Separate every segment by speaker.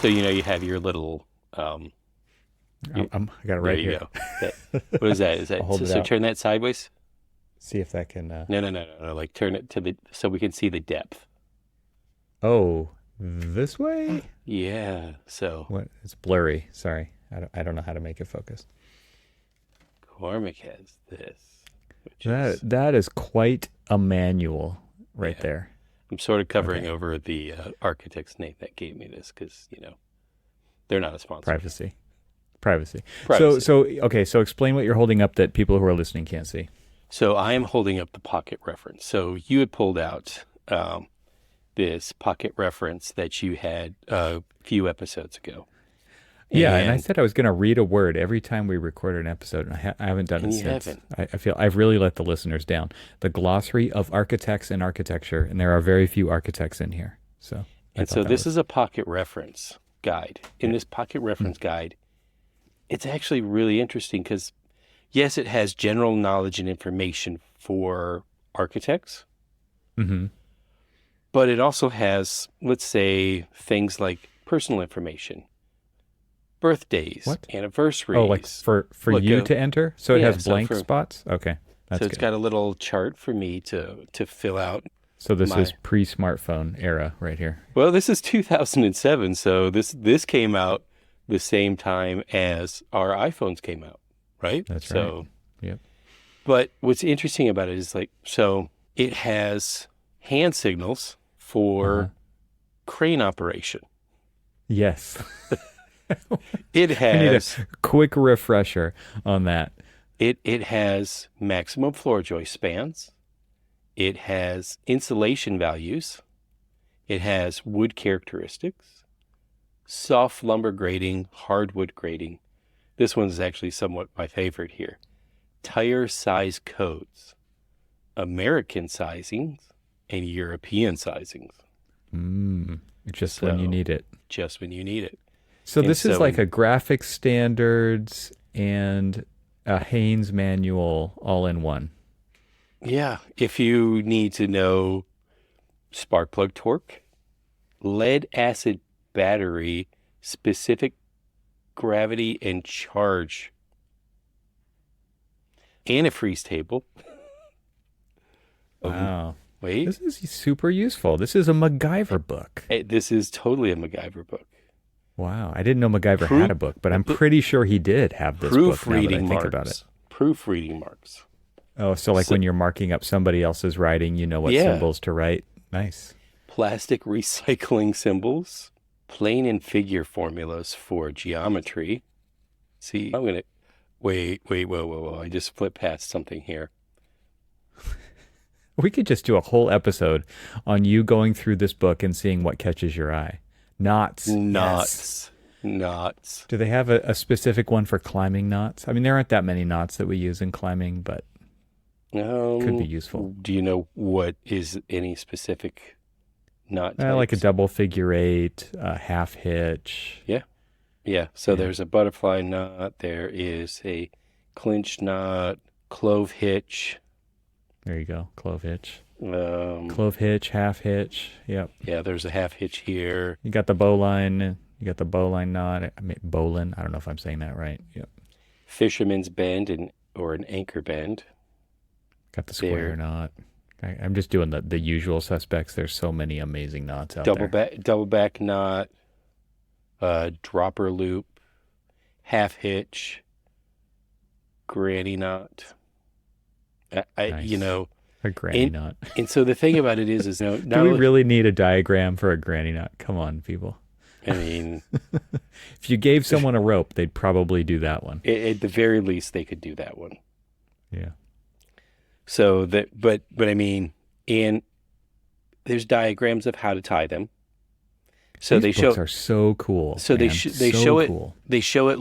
Speaker 1: So you have your little
Speaker 2: I got it
Speaker 1: there
Speaker 2: right
Speaker 1: you
Speaker 2: here.
Speaker 1: go. That, what is that? Is
Speaker 2: I'll
Speaker 1: that
Speaker 2: hold
Speaker 1: so,
Speaker 2: it
Speaker 1: so
Speaker 2: out.
Speaker 1: turn that sideways?
Speaker 2: See if that can.
Speaker 1: No. Like turn it to the so we can see the depth.
Speaker 2: Oh, this way?
Speaker 1: Yeah. So
Speaker 2: What? It's blurry. Sorry. I don't know how to make it focus.
Speaker 1: Cormac has this, which
Speaker 2: That
Speaker 1: is
Speaker 2: that is quite a manual right
Speaker 1: yeah.
Speaker 2: there.
Speaker 1: I'm sort of covering
Speaker 2: Okay.
Speaker 1: over the architect's name that gave me this because they're not a sponsor.
Speaker 2: Privacy. Privacy. So
Speaker 1: Privacy.
Speaker 2: so okay, so explain what you're holding up that people who are listening can't see.
Speaker 1: So I am holding up the pocket reference. So you had pulled out this pocket reference that you had a few episodes ago,
Speaker 2: Yeah, and I
Speaker 1: and
Speaker 2: said I was going to read a word every time we recorded an episode, and I haven't done it
Speaker 1: and you
Speaker 2: since.
Speaker 1: haven't.
Speaker 2: I feel I've really let the listeners down. The glossary of architects and architecture, and there are very few architects in here. So I
Speaker 1: And
Speaker 2: thought
Speaker 1: so
Speaker 2: that
Speaker 1: this
Speaker 2: was
Speaker 1: is a pocket reference guide. In
Speaker 2: yeah.
Speaker 1: this pocket
Speaker 2: Mm.
Speaker 1: reference guide, it's actually really interesting because yes, it has general knowledge and information for architects,
Speaker 2: Mm-hmm.
Speaker 1: but it also has, let's say, things like personal information, birthdays,
Speaker 2: What? Oh, like
Speaker 1: anniversaries.
Speaker 2: for
Speaker 1: Look,
Speaker 2: you to enter, so it
Speaker 1: yeah,
Speaker 2: has
Speaker 1: so
Speaker 2: blank
Speaker 1: for
Speaker 2: spots. Okay,
Speaker 1: so
Speaker 2: that's
Speaker 1: it's
Speaker 2: good.
Speaker 1: got a little chart for me to fill out
Speaker 2: So this is
Speaker 1: my.
Speaker 2: pre-smartphone era right here.
Speaker 1: Well, this is 2007, so this came out the same time as our iPhones came out, right?
Speaker 2: That's right.
Speaker 1: So,
Speaker 2: Yep.
Speaker 1: but what's interesting about it is like so it has hand signals
Speaker 2: Uh huh.
Speaker 1: for crane operation.
Speaker 2: Yes.
Speaker 1: It
Speaker 2: I need a
Speaker 1: has
Speaker 2: quick refresher on that.
Speaker 1: it has maximum floor joist spans. It has insulation values. It has wood characteristics, soft lumber grading, hardwood grading. This one's actually somewhat my favorite here. Tire size codes, American sizings, and European sizings.
Speaker 2: Mm, just when you
Speaker 1: So
Speaker 2: need it.
Speaker 1: just when you need it.
Speaker 2: So
Speaker 1: And
Speaker 2: this is
Speaker 1: so,
Speaker 2: like a graphic standards and a Haynes manual all in one.
Speaker 1: yeah, if you need to know spark plug torque, lead acid battery, specific gravity and charge, antifreeze table. Um,
Speaker 2: Wow.
Speaker 1: wait,
Speaker 2: This is super useful. This is a MacGyver book.
Speaker 1: this is totally a MacGyver book.
Speaker 2: Wow. I didn't know MacGyver had
Speaker 1: Proof,
Speaker 2: a book, but I'm pretty sure he did have this book now that I
Speaker 1: proofreading
Speaker 2: think about it.
Speaker 1: marks. Proofreading marks.
Speaker 2: Oh, so like
Speaker 1: So,
Speaker 2: when you're marking up somebody else's writing, you know what
Speaker 1: yeah,
Speaker 2: symbols to write. Nice.
Speaker 1: plastic recycling symbols, plane and figure formulas for geometry. See, I'm gonna wait, whoa. I just flipped past something here.
Speaker 2: We could just do a whole episode on you going through this book and seeing what catches your eye. Knots. Yes.
Speaker 1: Knots, knots.
Speaker 2: Do they have a specific one for climbing knots? I mean, there aren't that many knots that we use in climbing, but could be useful.
Speaker 1: Do you know what is any specific knot
Speaker 2: Like a
Speaker 1: types?
Speaker 2: double figure eight, a half hitch.
Speaker 1: Yeah, yeah. So
Speaker 2: Yeah,
Speaker 1: there's a butterfly knot. There is a clinch knot, clove hitch.
Speaker 2: there you go. Clove hitch.
Speaker 1: Um,
Speaker 2: Clove hitch, half hitch. Yep.
Speaker 1: yeah, there's a half hitch here.
Speaker 2: You got the bowline. You got the bowline knot. I mean, bowline. I don't know if I'm saying that right. Yep.
Speaker 1: Fisherman's bend and or an anchor bend.
Speaker 2: Got the square
Speaker 1: There,
Speaker 2: knot. I'm just doing the usual suspects. There's so many amazing knots out there.
Speaker 1: double back knot, dropper loop, half hitch, granny knot. I you
Speaker 2: Nice.
Speaker 1: know,
Speaker 2: A granny
Speaker 1: and
Speaker 2: knot.
Speaker 1: and so the thing about it is
Speaker 2: Do
Speaker 1: not
Speaker 2: we
Speaker 1: only,
Speaker 2: really need a diagram for a granny knot? Come on, people.
Speaker 1: I mean,
Speaker 2: If you gave someone a rope, they'd probably do that one.
Speaker 1: at the very least they could do that one.
Speaker 2: Yeah.
Speaker 1: So that, but I mean, and there's diagrams of how to tie them. So
Speaker 2: These
Speaker 1: they
Speaker 2: books
Speaker 1: show,
Speaker 2: are so cool,
Speaker 1: so
Speaker 2: man.
Speaker 1: they
Speaker 2: So
Speaker 1: show it,
Speaker 2: cool.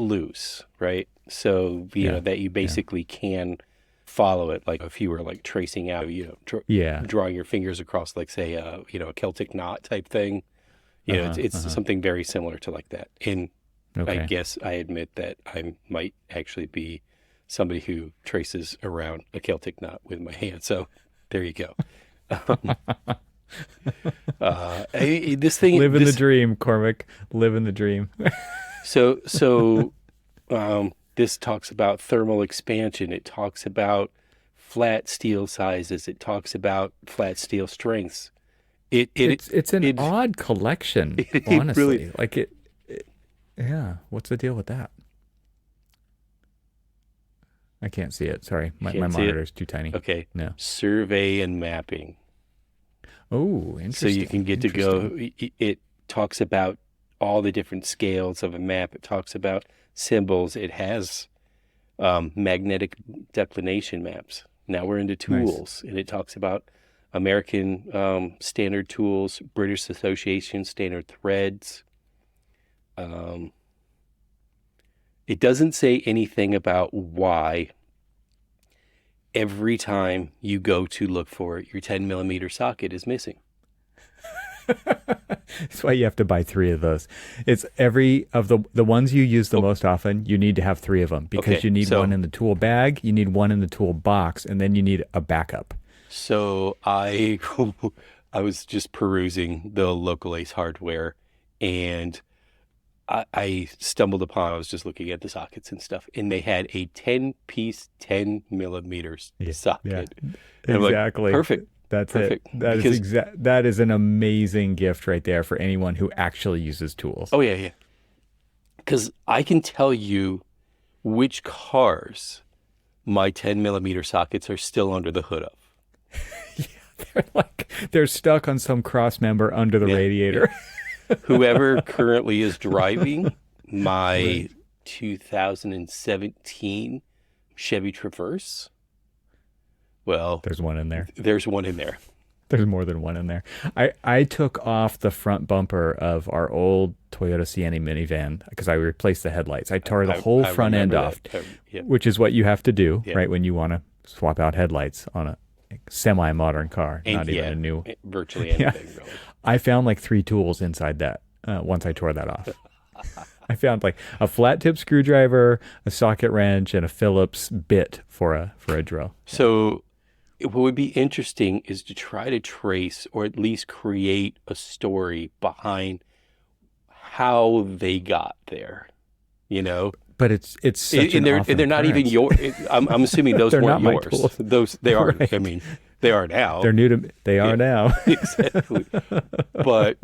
Speaker 1: loose, right? So
Speaker 2: Yeah.
Speaker 1: that you
Speaker 2: Yeah.
Speaker 1: basically can follow it, like if you were like tracing out,
Speaker 2: Yeah.
Speaker 1: drawing your fingers across, like say, a Celtic knot type thing.
Speaker 2: Uh-huh.
Speaker 1: It's
Speaker 2: Uh-huh.
Speaker 1: something very similar to like that. And I
Speaker 2: Okay.
Speaker 1: guess I admit that I might actually be somebody who traces around a Celtic knot with my hand. So there you go. Um, This thing,
Speaker 2: Live in the dream, Cormac. Live in the dream.
Speaker 1: this talks about thermal expansion. It talks about flat steel sizes. It talks about flat steel strengths.
Speaker 2: It's an
Speaker 1: it
Speaker 2: odd collection,
Speaker 1: it really.
Speaker 2: honestly. Yeah. What's the deal with that? I can't see it. Sorry, my
Speaker 1: Can't see it.
Speaker 2: monitor's too tiny.
Speaker 1: Okay.
Speaker 2: No.
Speaker 1: Survey and mapping.
Speaker 2: Oh,
Speaker 1: So you can get to go. It talks about all the different scales of a map. It talks about symbols. It has magnetic declination maps. Now we're into tools, and it talks about American standard tools, British Association standard threads. It doesn't say anything about why every time you go to look for it, your 10 millimeter socket is missing.
Speaker 2: That's why you have to buy 3 of those. It's every of the ones you use the most often, you need to have 3 of them because you need one in the tool bag, you need one in the tool box, and then you need a backup.
Speaker 1: So I was just perusing the local Ace Hardware, and I stumbled upon, I was just looking at the sockets and stuff, and they had a 10-piece 10 millimeters socket.
Speaker 2: Yeah, exactly.
Speaker 1: Like, perfect.
Speaker 2: That's
Speaker 1: perfect.
Speaker 2: it. That is an amazing gift right there for anyone who actually uses tools.
Speaker 1: Oh, yeah. Because I can tell you which cars my 10 millimeter sockets are still under the hood of.
Speaker 2: They're stuck on some cross member under the radiator.
Speaker 1: Yeah. Whoever currently is driving my 2017 Chevy Traverse, well,
Speaker 2: there's one in there.
Speaker 1: There's one in there.
Speaker 2: There's more than one in there. I took off the front bumper of our old Toyota Sienna minivan because I replaced the headlights. I tore the whole front end off, which is what you have to do, right, when you want to swap out headlights on a semi-modern car, not even a new.
Speaker 1: Virtually anything, really.
Speaker 2: I found like 3 tools inside that once I tore that off. I found like a flat tip screwdriver, a socket wrench, and a Phillips bit for a drill.
Speaker 1: So what would be interesting is to try to trace or at least create a story behind how they got there, you know?
Speaker 2: But it's such an often
Speaker 1: they're not even your. I'm assuming those weren't yours. Tools. Those they are. Right. I mean, they are now.
Speaker 2: They're new to. They are now.
Speaker 1: Exactly. But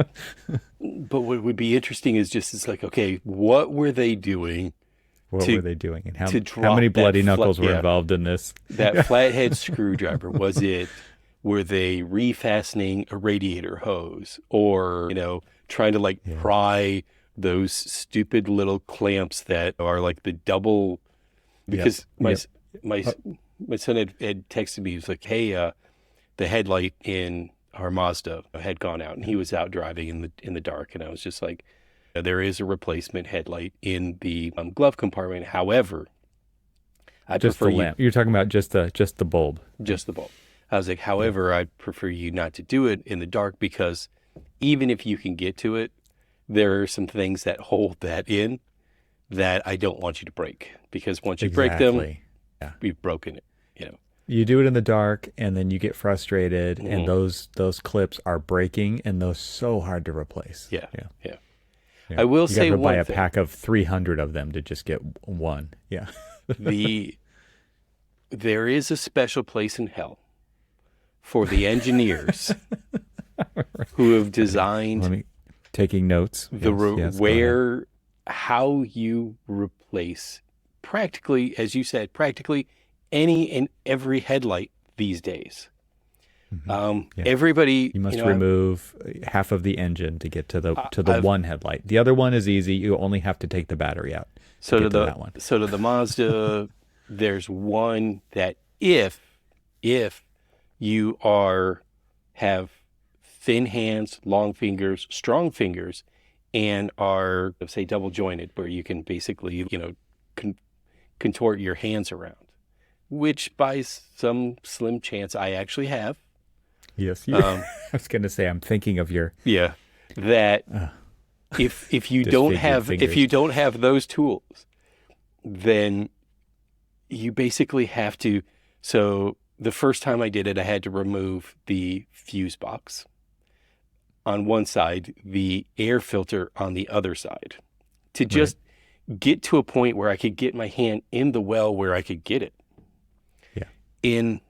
Speaker 1: what would be interesting is just it's like, okay, what were they doing?
Speaker 2: What were they doing, and how many bloody knuckles were involved in this?
Speaker 1: That flathead screwdriver, were they refastening a radiator hose, or trying to pry those stupid little clamps that are like the double? Because my son had texted me. He was like, "Hey, the headlight in our Mazda had gone out, and he was out driving in the dark." And I was just like, there is a replacement headlight in the glove compartment. However, I prefer
Speaker 2: the lamp. You're talking about just the bulb.
Speaker 1: Just the bulb. I was like, however, I'd prefer you not to do it in the dark, because even if you can get to it, there are some things that hold that in that I don't want you to break, because once you break them, you've broken it.
Speaker 2: You do it in the dark, and then you get frustrated, and those clips are breaking, and those so hard to replace.
Speaker 1: Yeah. I will say
Speaker 2: you
Speaker 1: one
Speaker 2: buy a
Speaker 1: thing.
Speaker 2: pack of 300 of them to just get one. Yeah.
Speaker 1: There is a special place in hell for the engineers who have designed
Speaker 2: taking notes.
Speaker 1: How you replace practically, as you said, any and every headlight these days. Everybody,
Speaker 2: you must remove half of the engine to get to the one headlight. The other one is easy. You only have to take the battery out. So to that one.
Speaker 1: So to the Mazda, there's one that if you have thin hands, long fingers, strong fingers, and are, say, double jointed, where you can basically contort your hands around, which by some slim chance I actually have.
Speaker 2: Yes, I was going to say, I'm thinking of your
Speaker 1: that if you don't have those tools, then you basically have to. So the first time I did it, I had to remove the fuse box, on one side, the air filter on the other side, to just get to a point where I could get my hand in the well where I could get it.
Speaker 2: Yeah.
Speaker 1: In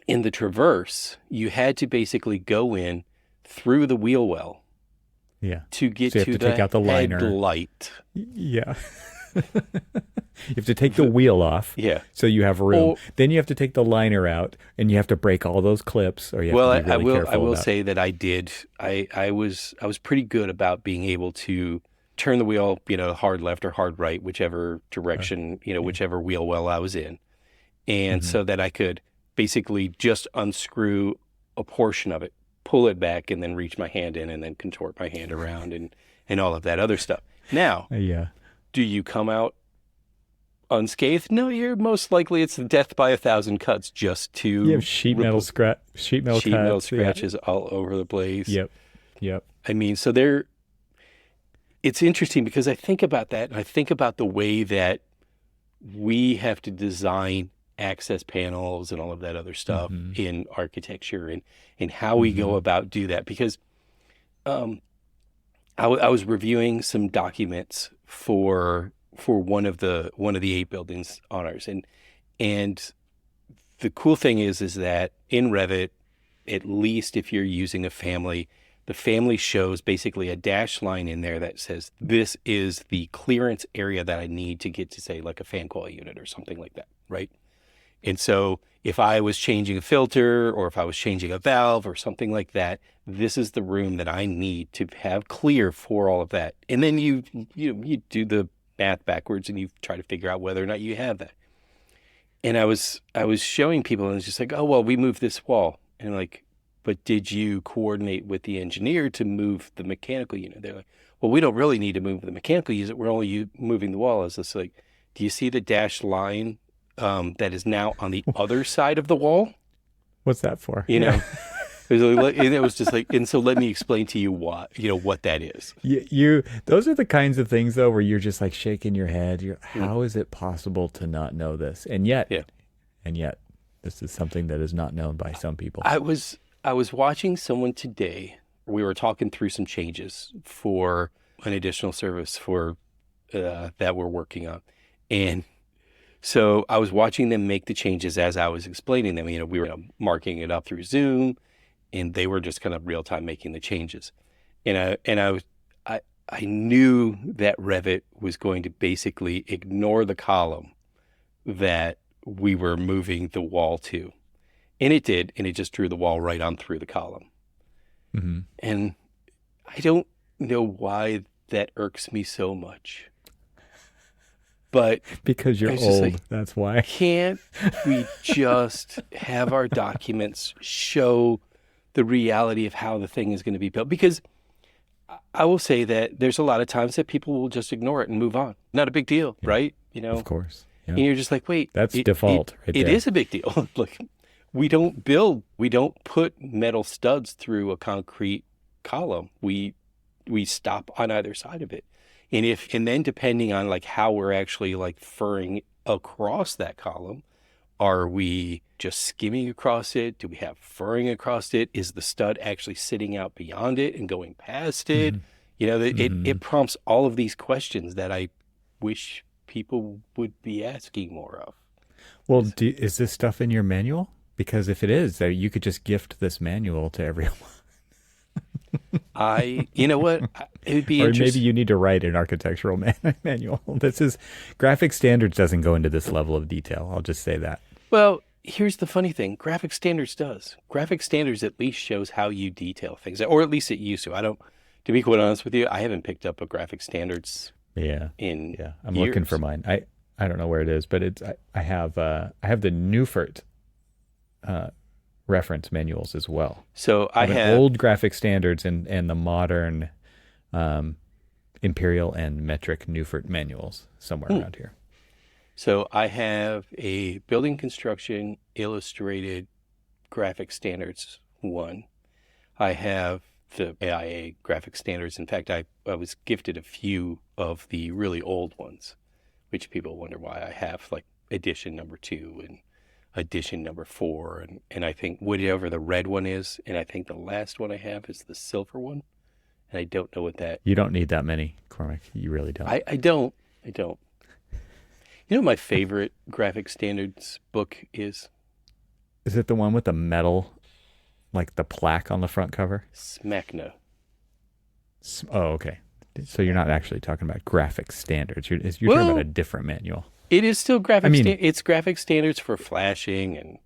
Speaker 1: the Traverse, you had to basically go in through the wheel well.
Speaker 2: Yeah.
Speaker 1: To get
Speaker 2: so you have
Speaker 1: to
Speaker 2: to take out the liner.
Speaker 1: Headlight.
Speaker 2: Yeah. You have to take the wheel off.
Speaker 1: Yeah.
Speaker 2: So you have room. Then you have to take the liner out, and you have to break all those clips, or you have to be really careful.
Speaker 1: I will say that I did. I was pretty good about being able to turn the wheel, hard left or hard right, whichever direction, whichever wheel well I was in, and so that I could basically just unscrew a portion of it, pull it back, and then reach my hand in, and then contort my hand around, and all of that other stuff. Now, do you come out unscathed? No, you're most likely it's death by 1,000 cuts just to...
Speaker 2: You have sheet metal
Speaker 1: scratches all over the place.
Speaker 2: Yep.
Speaker 1: I mean, so it's interesting because I think about that, and I think about the way that we have to design access panels and all of that other stuff in architecture, and how we go about do that. Because I was reviewing some documents for one of the 8 buildings on ours, and the cool thing is that in Revit, at least if you're using a family, the family shows basically a dashed line in there that says this is the clearance area that I need to get to, say, like a fan coil unit or something like that, right? And so if I was changing a filter, or if I was changing a valve or something like that, this is the room that I need to have clear for all of that. And then you do the math backwards, and you try to figure out whether or not you have that. And I was showing people, and it's just like, oh, well, we moved this wall. And like, but did you coordinate with the engineer to move the mechanical unit? They're like, well, we don't really need to move the mechanical unit. We're only moving the wall. It's just like, do you see the dashed line that is now on the other side of the wall?
Speaker 2: What's that for?
Speaker 1: It was just like, and so let me explain to you what that is.
Speaker 2: Those are the kinds of things though where you're just like shaking your head. How is it possible to not know this? And yet this is something that is not known by some people.
Speaker 1: I was watching someone today. We were talking through some changes for an additional service for that we're working on, and so I was watching them make the changes as I was explaining them. We were marking it up through Zoom, and they were just kind of real time making the changes. And I knew that Revit was going to basically ignore the column that we were moving the wall to. And it did, and it just drew the wall right on through the column. And I don't know why that irks me so much. But
Speaker 2: because you're old, like, that's why.
Speaker 1: Can't we just have our documents show the reality of how the thing is going to be built? Because I will say that there's a lot of times that people will just ignore it and move on. Not a big deal, right?
Speaker 2: Of course. Yeah.
Speaker 1: And you're just like, wait.
Speaker 2: That's default right there.
Speaker 1: It is a big deal. Like, we don't put metal studs through a concrete column. We stop on either side of it. And then depending on like how we're actually like furring across that column, are we just skimming across it? Do we have furring across it? Is the stud actually sitting out beyond it and going past it? It prompts all of these questions that I wish people would be asking more of.
Speaker 2: Well, is this stuff in your manual? Because if it is, you could just gift this manual to everyone.
Speaker 1: You know what? It would be interesting.
Speaker 2: Or maybe you need to write an architectural manual. Graphic standards doesn't go into this level of detail. I'll just say that.
Speaker 1: Well, here's the funny thing. Graphic standards does. Graphic standards at least shows how you detail things, or at least it used to. To be quite honest with you, I haven't picked up a graphic standards.
Speaker 2: I'm
Speaker 1: years.
Speaker 2: looking for mine. I don't know where it is, but I have the Newfert reference manuals as well.
Speaker 1: So I have
Speaker 2: old graphic standards and the modern Imperial and metric Newfert manuals somewhere around here.
Speaker 1: So I have a building construction illustrated graphic standards one. I have the AIA graphic standards. In fact, I was gifted a few of the really old ones, which people wonder why I have, like edition number 2 and edition number 4, and I think whatever the red one is, and I think the last one I have is the silver one, and I don't know what that.
Speaker 2: You don't need that many, Cormac. You really don't.
Speaker 1: I don't. You know, my favorite graphic standards book is.
Speaker 2: Is it the one with the metal, like the plaque on the front cover?
Speaker 1: Smachna.
Speaker 2: Oh, okay. So you're not actually talking about graphic standards. You're talking about a different manual.
Speaker 1: It is still graphic. It's graphic standards for flashing, and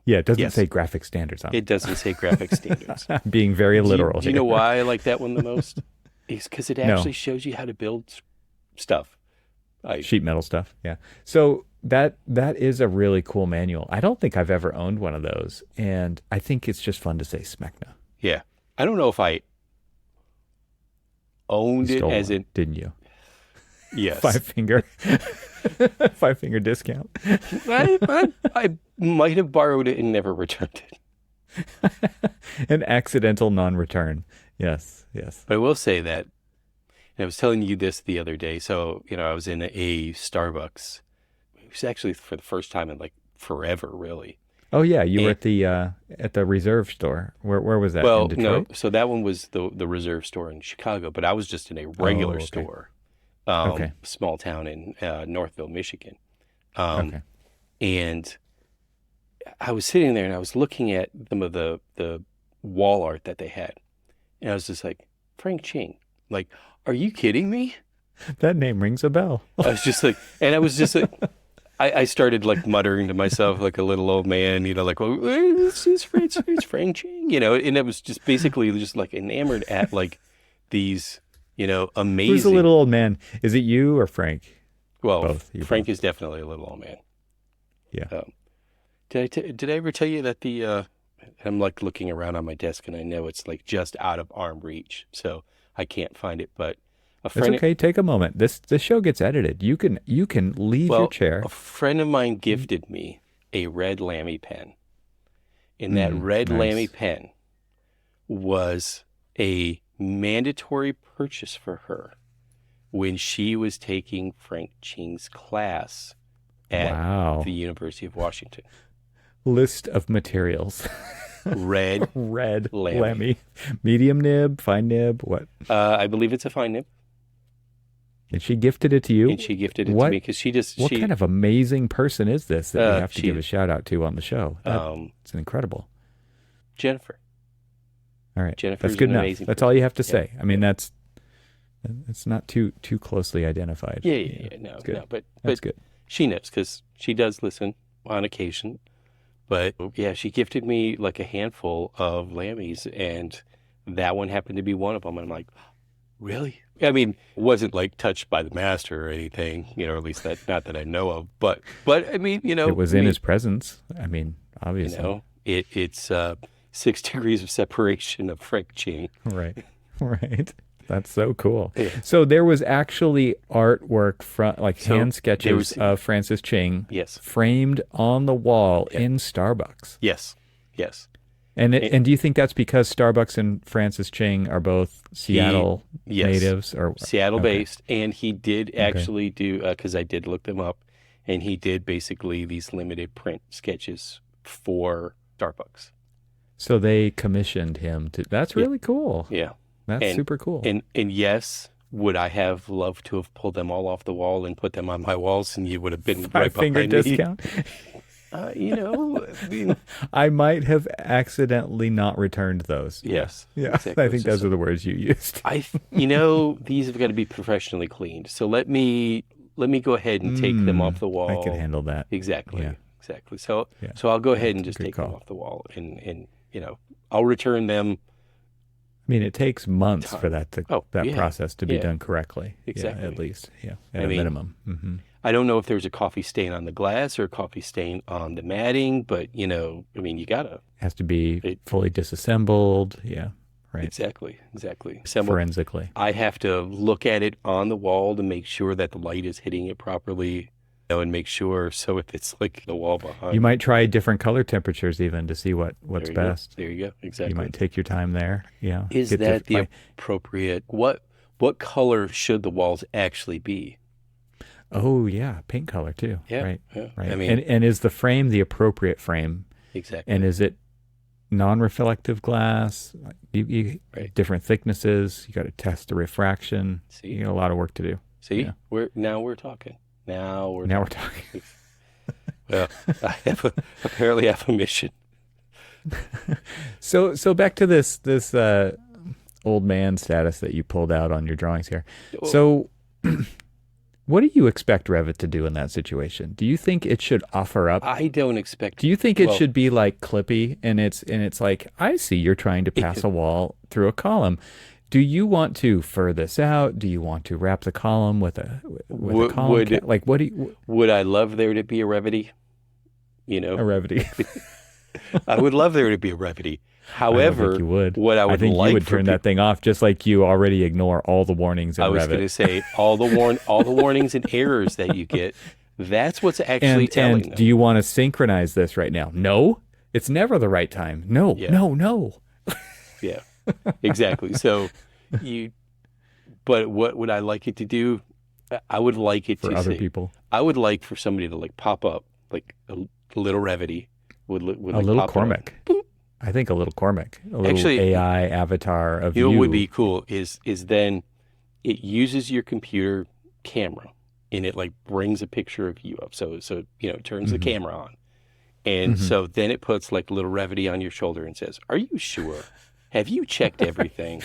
Speaker 2: Yeah, it doesn't say graphic standards on it.
Speaker 1: It doesn't say graphic standards.
Speaker 2: Being very literal.
Speaker 1: Do you know why I like that one the most? It's because it actually shows you how to build stuff.
Speaker 2: Sheet metal stuff. Yeah. So that is a really cool manual. I don't think I've ever owned one of those, and I think it's just fun to say Smechna.
Speaker 1: Yeah. I don't know if I owned it as in.
Speaker 2: Didn't you?
Speaker 1: Yes.
Speaker 2: 5-finger discount.
Speaker 1: I might have borrowed it and never returned it.
Speaker 2: An accidental non-return. Yes.
Speaker 1: But I will say that, and I was telling you this the other day. So, I was in a Starbucks. It was actually for the first time in like forever, really.
Speaker 2: Oh yeah, you were at the Reserve store. Where was that?
Speaker 1: Well,
Speaker 2: in Detroit?
Speaker 1: no. So that one was the Reserve store in Chicago, but I was just in a regular store. Small town in Northville, Michigan. And I was sitting there and I was looking at some of the wall art that they had. And I was just like, Frank Ching, like, are you kidding me?
Speaker 2: That name rings a bell.
Speaker 1: I was just like, I started like muttering to myself like a little old man, like, well, this is Frank Ching, and it was just basically just like enamored at like these, amazing.
Speaker 2: Who's the little old man? Is it you or Frank?
Speaker 1: Well,
Speaker 2: both.
Speaker 1: Frank is definitely a little old man.
Speaker 2: Yeah.
Speaker 1: Did I ever tell you that I'm like looking around on my desk and I know it's like just out of arm reach, so I can't find it. But a friend.
Speaker 2: It's okay. Take a moment. This show gets edited. You can leave your chair.
Speaker 1: A friend of mine gifted me a red Lamy pen, and that red Lamy pen was a mandatory purchase for her when she was taking Frank Ching's class at the University of Washington.
Speaker 2: List of materials.
Speaker 1: Red
Speaker 2: Lamy. Medium nib, fine nib, what?
Speaker 1: I believe it's a fine nib.
Speaker 2: And she gifted it to you?
Speaker 1: And she gifted it to me because
Speaker 2: What kind of amazing person is this that you have to give a shout out to on the show? It's incredible.
Speaker 1: Jennifer.
Speaker 2: All right.
Speaker 1: Jennifer's
Speaker 2: that's good
Speaker 1: an
Speaker 2: enough.
Speaker 1: amazing
Speaker 2: That's
Speaker 1: person.
Speaker 2: all you have to say. I mean, it's not too closely identified.
Speaker 1: Yeah. No, but
Speaker 2: that's good.
Speaker 1: She knows because she does listen on occasion. But yeah, she gifted me like a handful of Lammies, and that one happened to be one of them. And I'm like, really? I mean, it wasn't like touched by the master or anything, or at least not that I know of. But I mean,
Speaker 2: it was in his presence. I mean, obviously,
Speaker 1: it's 6 degrees of separation of Frank Ching.
Speaker 2: Right. That's so cool.
Speaker 1: Yeah.
Speaker 2: So there was actually artwork hand sketches of Francis Ching, framed on the wall in Starbucks.
Speaker 1: Yes.
Speaker 2: And do you think that's because Starbucks and Francis Ching are both Seattle natives, or
Speaker 1: Seattle-based? And he did actually do, because I did look them up, and he did basically these limited print sketches for Starbucks.
Speaker 2: So they commissioned him to. That's really cool.
Speaker 1: Yeah.
Speaker 2: That's super cool.
Speaker 1: And yes, would I have loved to have pulled them all off the wall and put them on my walls, and you would have been right behind me?
Speaker 2: 5-finger discount.
Speaker 1: I mean,
Speaker 2: I might have accidentally not returned those.
Speaker 1: Yes.
Speaker 2: Yeah. Exactly. I think those are the words you used.
Speaker 1: These have got to be professionally cleaned. So let me go ahead and take them off the wall.
Speaker 2: I can handle that.
Speaker 1: Exactly.
Speaker 2: Yeah.
Speaker 1: Exactly. So I'll go ahead and just take them off the wall, and I'll return them.
Speaker 2: I mean, it takes months for that process to be done correctly.
Speaker 1: Exactly.
Speaker 2: At least. Yeah. At a minimum. Mm-hmm.
Speaker 1: I don't know if there's a coffee stain on the glass or a coffee stain on the matting, but you gotta.
Speaker 2: Has to be fully disassembled. Yeah. Right.
Speaker 1: Exactly.
Speaker 2: Forensically.
Speaker 1: I have to look at it on the wall to make sure that the light is hitting it properly. And make sure, so if it's like the wall behind.
Speaker 2: You might try different color temperatures even to see what's best.
Speaker 1: There you go. Exactly.
Speaker 2: You might take your time there. Yeah.
Speaker 1: Is that the appropriate? What color should the walls actually be?
Speaker 2: Oh yeah, paint color too.
Speaker 1: Yeah,
Speaker 2: Right.
Speaker 1: yeah.
Speaker 2: Right.
Speaker 1: I mean,
Speaker 2: And is the frame the appropriate frame?
Speaker 1: exactly.
Speaker 2: And is it non-reflective glass? You
Speaker 1: Right.
Speaker 2: different thicknesses. You got to test the refraction.
Speaker 1: See,
Speaker 2: You got a lot of work to do.
Speaker 1: see,
Speaker 2: Yeah.
Speaker 1: we're talking. Now we're
Speaker 2: Now we're
Speaker 1: talking.
Speaker 2: talking.
Speaker 1: Well, apparently have a mission.
Speaker 2: So back to this old man status that you pulled out on your drawings here. So what do you expect Revit to do in that situation? Do you think it should offer up?
Speaker 1: I don't expect.
Speaker 2: Do you think it should be like Clippy and it's like, I see you're trying to pass a wall through a column. Do you want to fur this out? Do you want to wrap the column with a column? Like what do you?
Speaker 1: Would I love there to be a Revity? You know,
Speaker 2: A Revity.
Speaker 1: I would love there to be a Revity. However,
Speaker 2: you would.
Speaker 1: What I would
Speaker 2: think
Speaker 1: like
Speaker 2: you would turn that thing off, just like you already ignore all the warnings in Revit.
Speaker 1: I was going to say all the warnings and errors that you get. That's what's actually telling them.
Speaker 2: And do you want to synchronize this right now? No, it's never the right time. No, no.
Speaker 1: Yeah, exactly. So but what would I like it to do? I would like it
Speaker 2: for other people.
Speaker 1: I would like for somebody to like pop up like a little Revity would
Speaker 2: a little Cormac. I think a little Cormac, a little AI avatar of you.
Speaker 1: What would be cool is then it uses your computer camera and it like brings a picture of you up. So it turns the camera on. And so then it puts like a little Revity on your shoulder and says, "Are you sure? Have you checked everything?"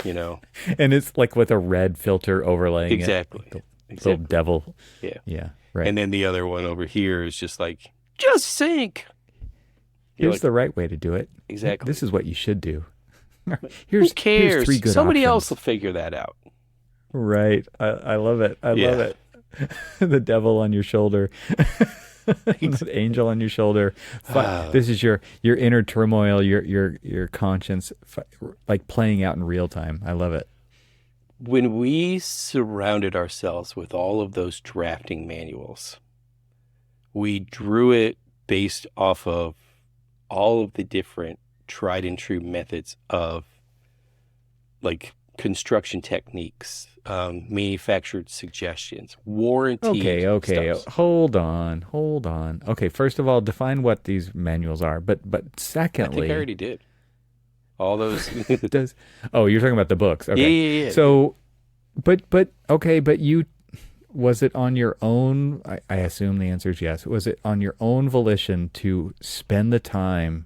Speaker 1: You know.
Speaker 2: And it's like with a red filter overlaying
Speaker 1: exactly.
Speaker 2: it. Exactly. Little devil.
Speaker 1: Yeah.
Speaker 2: Yeah. Right.
Speaker 1: And then the other one over here is just like, just sync.
Speaker 2: Here's the right way to do it.
Speaker 1: Exactly.
Speaker 2: This is what you should do.
Speaker 1: Who cares?
Speaker 2: Here's 3 good
Speaker 1: Somebody
Speaker 2: options.
Speaker 1: else will figure that out.
Speaker 2: Right. I love it. I love it. The devil on your shoulder. The angel on your shoulder. This is your inner turmoil, your conscience like playing out in real time. I love it.
Speaker 1: When we surrounded ourselves with all of those drafting manuals, we drew it based off of all of the different tried and true methods of like construction techniques, manufactured suggestions, warranty.
Speaker 2: Okay. Hold on. Okay, first of all, define what these manuals are. But secondly,
Speaker 1: I think I already did. All those.
Speaker 2: Oh, you're talking about the books. Okay.
Speaker 1: Yeah.
Speaker 2: So, but you, was it on your own? I assume the answer is yes. Was it on your own volition to spend the time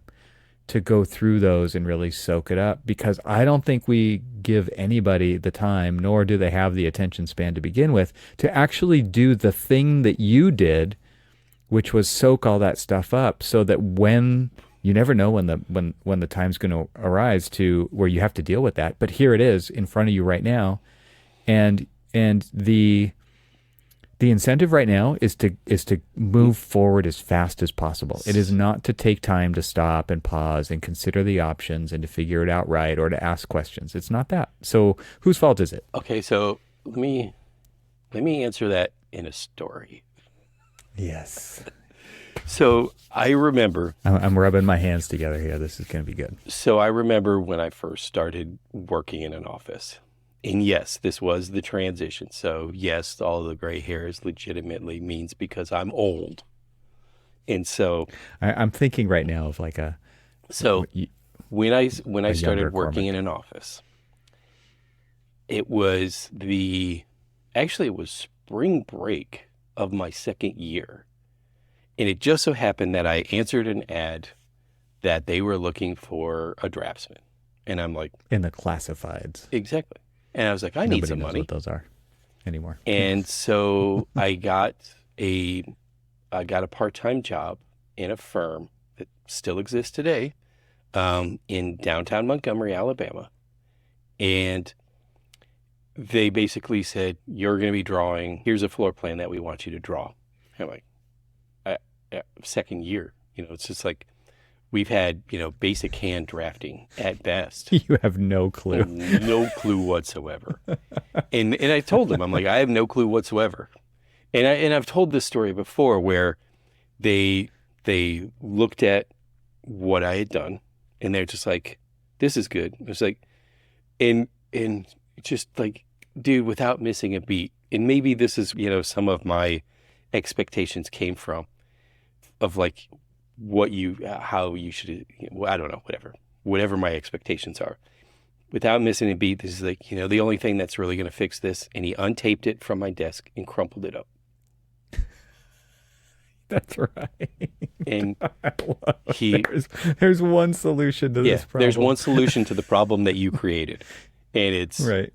Speaker 2: to go through those and really soak it up? Because I don't think we give anybody the time, nor do they have the attention span to begin with, to actually do the thing that you did, which was soak all that stuff up, so that when you never know when the time's going to arise to where you have to deal with that. But here it is in front of you right now, and the incentive right now is to move forward as fast as possible. It is not to take time to stop and pause and consider the options and to figure it out right or to ask questions. It's not that. So whose fault is it?
Speaker 1: Okay, so let me answer that in a story.
Speaker 2: Yes.
Speaker 1: So I remember.
Speaker 2: I'm rubbing my hands together here. This is going to be good.
Speaker 1: So I remember when I first started working in an office. And yes, this was the transition. So yes, all the gray hairs legitimately means because I'm old. And so
Speaker 2: I'm thinking right now of like a.
Speaker 1: So when I started working in an office, it was spring break of my second year. And it just so happened that I answered an ad that they were looking for a draftsman. And I'm like,
Speaker 2: in the classifieds.
Speaker 1: Exactly. And I was like, I need some money.
Speaker 2: Nobody knows what those are anymore.
Speaker 1: And so I got a part-time job in a firm that still exists today, in downtown Montgomery, Alabama. And they basically said, you're going to be drawing, here's a floor plan that we want you to draw. I'm like, second year, it's just like, we've had, basic hand drafting at best.
Speaker 2: You have no clue.
Speaker 1: No clue whatsoever. And I told them, I'm like, I have no clue whatsoever. And I've told this story before where they looked at what I had done and they're just like, this is good. It's like, and just like, dude, without missing a beat, and maybe this is, some of my expectations came from, of like how you should, I don't know, whatever my expectations are. Without missing a beat, this is like, the only thing that's really going to fix this. And he untaped it from my desk and crumpled it up.
Speaker 2: That's right.
Speaker 1: And
Speaker 2: there's one solution to this problem.
Speaker 1: There's one solution to the problem that you created. And it's
Speaker 2: right.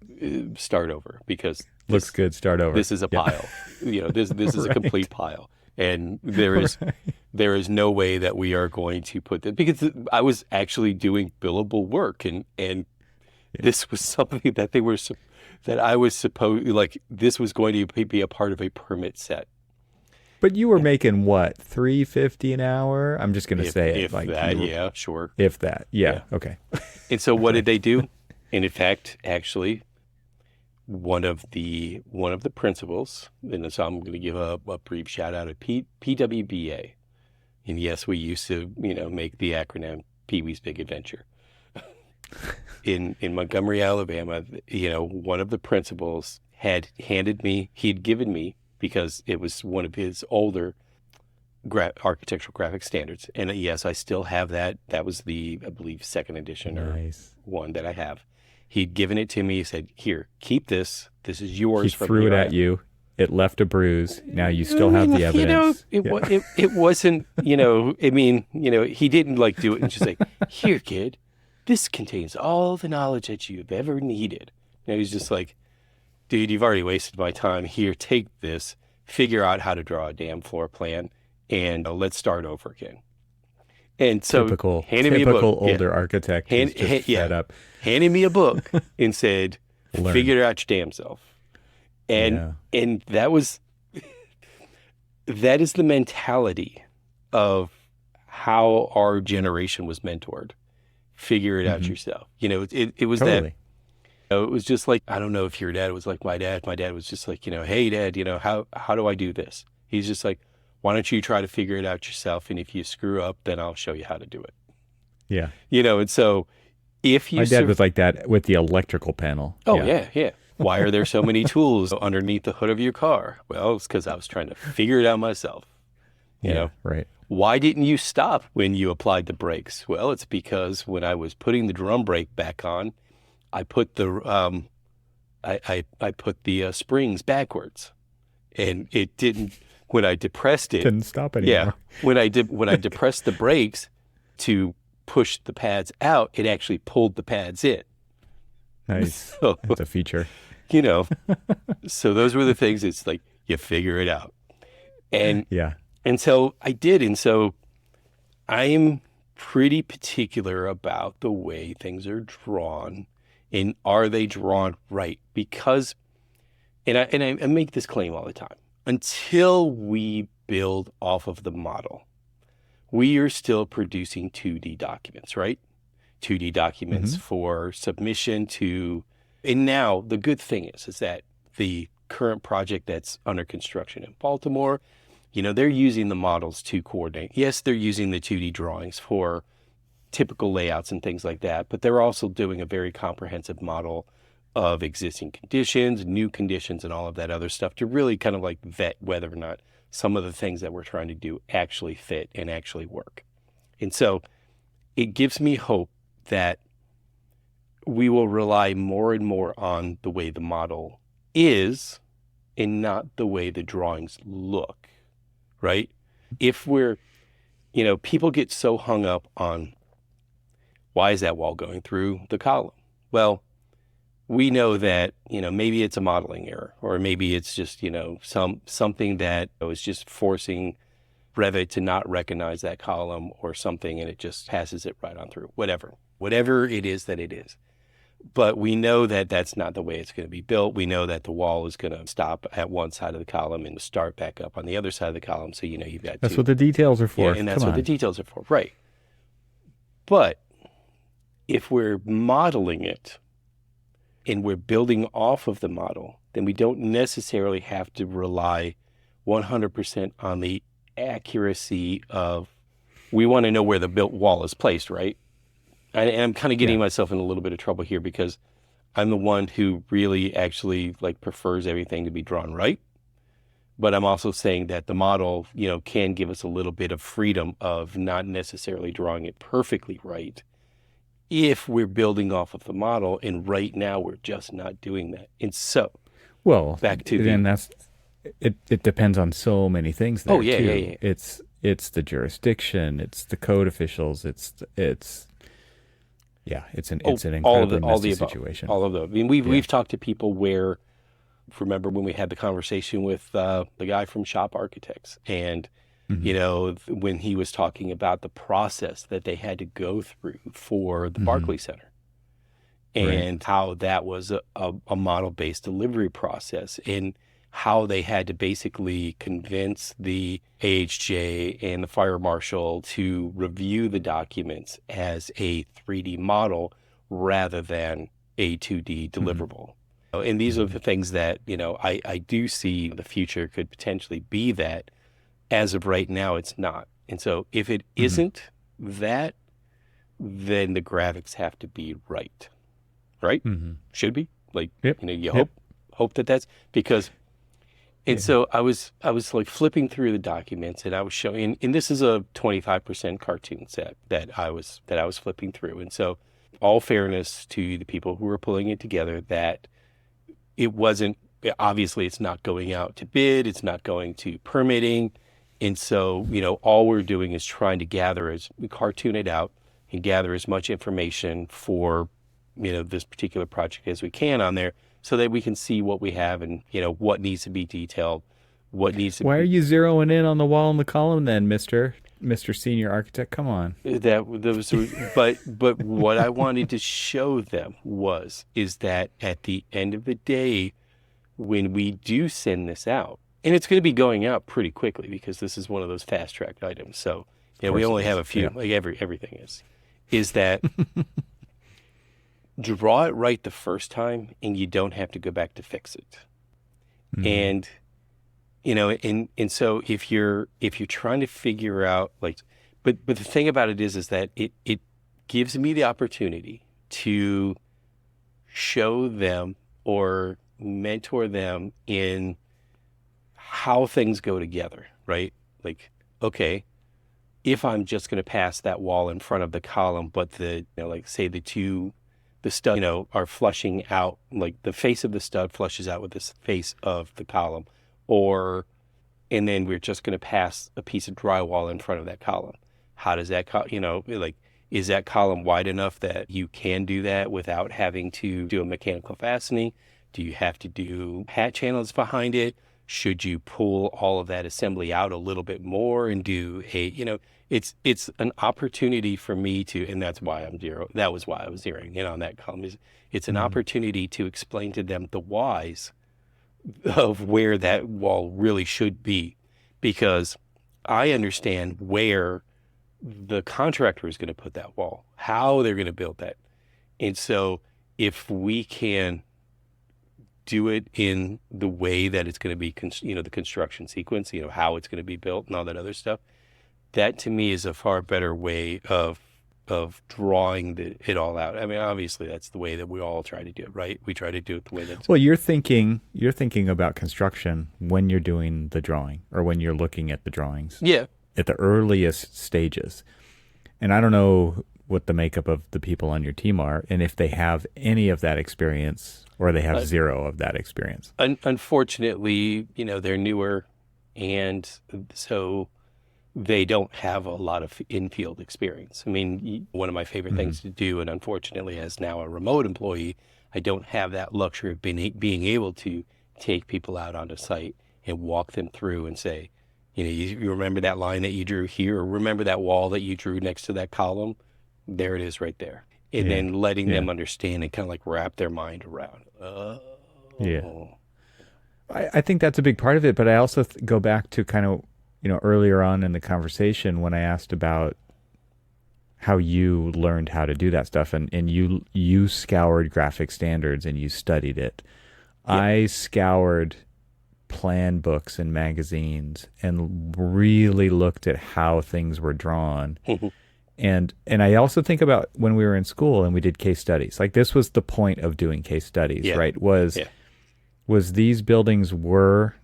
Speaker 1: Start over, because
Speaker 2: looks good. Start over.
Speaker 1: This is a pile. This is a complete pile. And there is no way that we are going to put that, because I was actually doing billable work, and this was something that I was supposed, like, this was going to be a part of a permit set.
Speaker 2: But you were making what, $3.50 an hour? I'm just going to say it.
Speaker 1: If like that, yeah, sure.
Speaker 2: If that, yeah. Okay.
Speaker 1: And so what did they do? And in fact, actually, one of the principals, and so I'm going to give a brief shout out at PWBA. And yes, we used to, make the acronym Pee-wee's Big Adventure. In Montgomery, Alabama, one of the principals he'd given me, because it was one of his older architectural graphic standards. And yes, I still have that. That was the, I believe, second edition
Speaker 2: nice.
Speaker 1: Or one that I have. He'd given it to me. He said, "Here, keep this. This is yours."
Speaker 2: He threw it at you. It left a bruise. Now you still have the evidence.
Speaker 1: It wasn't, he didn't like do it and just like, "Here, kid, this contains all the knowledge that you've ever needed." He's just like, "Dude, you've already wasted my time. Here, take this, figure out how to draw a damn floor plan, and let's start over again." And so handed me a book.
Speaker 2: Typical older architect who's just fed up.
Speaker 1: Handed me a book and said, "Figure it out your damn self." And that is the mentality of how our generation was mentored. Figure it out yourself. It was
Speaker 2: totally.
Speaker 1: It was just like, I don't know if your dad was like my dad. My dad was just like, "Hey, Dad, how do I do this?" He's just like, "Why don't you try to figure it out yourself? And if you screw up, then I'll show you how to do it."
Speaker 2: Yeah.
Speaker 1: And so if you...
Speaker 2: My dad was like that with the electrical panel.
Speaker 1: Oh, yeah. Why are there so many tools underneath the hood of your car? Well, it's because I was trying to figure it out myself. You know?
Speaker 2: Right.
Speaker 1: Why didn't you stop when you applied the brakes? Well, it's because when I was putting the drum brake back on, I put the I put the springs backwards, and it didn't. When I depressed it,
Speaker 2: didn't stop anymore.
Speaker 1: Yeah, when I depressed the brakes to push the pads out, it actually pulled the pads in.
Speaker 2: Nice.
Speaker 1: So,
Speaker 2: that's a feature.
Speaker 1: So those were the things. It's like you figure it out, and
Speaker 2: yeah.
Speaker 1: And so I did, and so I am pretty particular about the way things are drawn. And are they drawn right? Because, and I make this claim all the time, until we build off of the model, we are still producing 2D documents, right? 2D documents for submission to, and now the good thing is that the current project that's under construction in Baltimore, they're using the models to coordinate. Yes, they're using the 2D drawings for typical layouts and things like that, but they're also doing a very comprehensive model of existing conditions, new conditions, and all of that other stuff to really kind of like vet whether or not some of the things that we're trying to do actually fit and actually work. And so it gives me hope that we will rely more and more on the way the model is and not the way the drawings look, right? If we're, people get so hung up on, why is that wall going through the column? Well, we know that, maybe it's a modeling error, or maybe it's just, something that was just forcing Revit to not recognize that column or something, and it just passes it right on through, whatever it is that it is. But we know that that's not the way it's going to be built. We know that the wall is going to stop at one side of the column and start back up on the other side of the column. So, you've got
Speaker 2: That's what the details are for.
Speaker 1: Yeah, and that's what the details are for. Right. But if we're modeling it and we're building off of the model, then we don't necessarily have to rely 100% on the accuracy of, we want to know where the built wall is placed, right? And I'm kind of getting myself in a little bit of trouble here, because I'm the one who really actually like prefers everything to be drawn right. But I'm also saying that the model, can give us a little bit of freedom of not necessarily drawing it perfectly right if we're building off of the model. And right now we're just not doing that. And so
Speaker 2: Well,
Speaker 1: back to
Speaker 2: then that's it. It depends on so many things
Speaker 1: oh
Speaker 2: there
Speaker 1: yeah, yeah,
Speaker 2: too.
Speaker 1: yeah.
Speaker 2: It's the jurisdiction, it's the code officials, it's yeah, it's an incredibly
Speaker 1: All the
Speaker 2: messy
Speaker 1: above,
Speaker 2: situation.
Speaker 1: all of those. I mean, we've
Speaker 2: Yeah.
Speaker 1: talked to people where, remember when we had the conversation with the guy from Shop Architects, and
Speaker 2: Hmm.
Speaker 1: when he was talking about the process that they had to go through for the
Speaker 2: Hmm.
Speaker 1: Barclay Center,
Speaker 2: Right.
Speaker 1: and how that was a model-based delivery process, and how they had to basically convince the AHJ and the fire marshal to review the documents as a 3D model rather than a 2D
Speaker 2: Hmm.
Speaker 1: deliverable. And these are
Speaker 2: Hmm.
Speaker 1: the things that, I do see the future could potentially be that. As of right now, it's not. And so if it
Speaker 2: Hmm.
Speaker 1: isn't that, then the graphics have to be right, right?
Speaker 2: Hmm.
Speaker 1: Should be like,
Speaker 2: Yep.
Speaker 1: you
Speaker 2: Yep.
Speaker 1: hope that that's because. And
Speaker 2: Yeah.
Speaker 1: so I was like flipping through the documents, and I was showing, and this is a 25% cartoon set that I was flipping through. And so, all fairness to the people who were pulling it together, that it wasn't, obviously it's not going out to bid, it's not going to permitting. And so, all we're doing is trying to gather, as we cartoon it out and gather as much information for, this particular project as we can on there, so that we can see what we have, and, what needs to be detailed, what needs to
Speaker 2: Why are
Speaker 1: be
Speaker 2: you zeroing in on the wall in the column then, Mister Senior Architect? Come on.
Speaker 1: that was, but what I wanted to show them is that at the end of the day, when we do send this out, and it's going to be going out pretty quickly because this is one of those fast tracked items. So,
Speaker 2: Of
Speaker 1: we
Speaker 2: course it
Speaker 1: only have
Speaker 2: is.
Speaker 1: a few,
Speaker 2: Yeah.
Speaker 1: like everything is that draw it right the first time and you don't have to go back to fix it.
Speaker 2: Hmm.
Speaker 1: And, and so if you're trying to figure out like, but the thing about it is that it gives me the opportunity to show them or mentor them in how things go together, right? Like, okay, if I'm just going to pass that wall in front of the column, but like say the stud, are flushing out, like the face of the stud flushes out with the face of the column, or, and then we're just going to pass a piece of drywall in front of that column. How does that, like, is that column wide enough that you can do that without having to do a mechanical fastening? Do you have to do hat channels behind it? Should you pull all of that assembly out a little bit more and do it's an opportunity for me to, and that was why I was zeroing in on that column, is it's an
Speaker 2: Hmm.
Speaker 1: opportunity to explain to them the whys of where that wall really should be, because I understand where the contractor is going to put that wall, how they're going to build that. And so if we can do it in the way that it's going to be, the construction sequence, how it's going to be built and all that other stuff, that to me is a far better way of drawing it all out. I mean, obviously that's the way that we all try to do it, right? We try to do it the way that's,
Speaker 2: Well, you're thinking about construction when you're doing the drawing or when you're looking at the drawings
Speaker 1: yeah.
Speaker 2: at the earliest stages. And I don't know what the makeup of the people on your team are and if they have any of that experience or they have
Speaker 1: Uh,
Speaker 2: zero of that experience.
Speaker 1: unfortunately, they're newer, and so they don't have a lot of in-field experience. I mean, one of my favorite
Speaker 2: Hmm.
Speaker 1: things to do, and unfortunately, as now a remote employee, I don't have that luxury of being able to take people out onto site and walk them through and say, you remember that line that you drew here, or remember that wall that you drew next to that column? There it is right there. And
Speaker 2: Yeah.
Speaker 1: then letting
Speaker 2: Yeah.
Speaker 1: them understand and kind of like wrap their mind around.
Speaker 2: Yeah.
Speaker 1: Oh,
Speaker 2: I think that's a big part of it, but I also go back to kind of, earlier on in the conversation when I asked about how you learned how to do that stuff and you scoured graphic standards and you studied it.
Speaker 1: yeah.
Speaker 2: I scoured plan books and magazines and really looked at how things were drawn And I also think about when we were in school and we did case studies. Like this was the point of doing case studies, right? Was these buildings were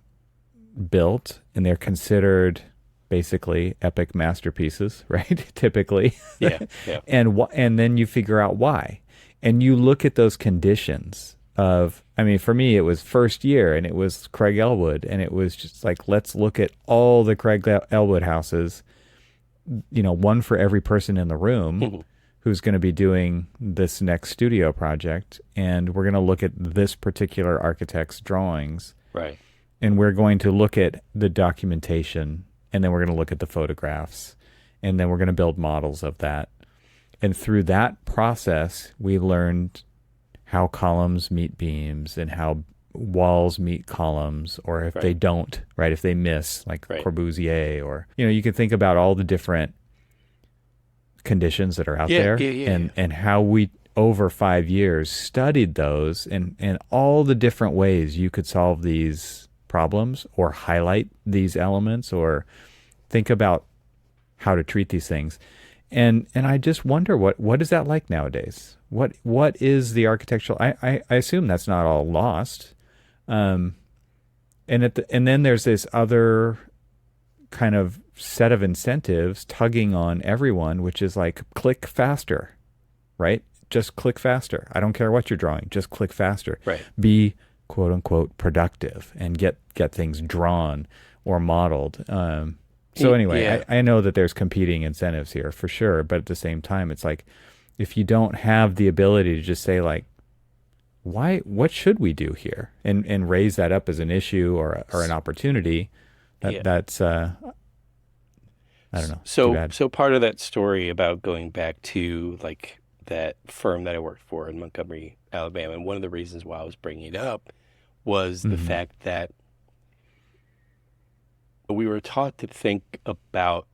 Speaker 2: built and they're considered basically epic masterpieces, right? Typically.
Speaker 1: Yeah.
Speaker 2: And then you figure out why. And you look at those conditions of, I mean, for me, it was first year and it was Craig Elwood. And it was just like, let's look at all the Craig Elwood houses, one for every person in the room who's going to be doing this next studio project. And we're going to look at this particular architect's drawings.
Speaker 1: Right.
Speaker 2: And we're going to look at the documentation, and then we're going to look at the photographs, and then we're going to build models of that. And through that process, we learned how columns meet beams and how walls meet columns, or if they don't, right? If they miss, like Corbusier, or, you can think about all the different conditions that are out there and how we, over 5 years, studied those and all the different ways you could solve these problems or highlight these elements or think about how to treat these things. And I just wonder what is that like nowadays? What is the architectural? I assume that's not all lost. And then there's this other kind of set of incentives tugging on everyone, which is like click faster, right? Just click faster. I don't care what you're drawing, just click faster.
Speaker 1: Right.
Speaker 2: Be quote unquote productive and get things drawn or modeled. So anyway, I know that there's competing incentives here for sure, but at the same time, it's like if you don't have the ability to just say like, what should we do here, and raise that up as an issue or an opportunity, that's I don't know.
Speaker 1: So part of that story about going back to like that firm that I worked for in Montgomery, Alabama, and one of the reasons why I was bringing it up was the fact that we were taught to think about,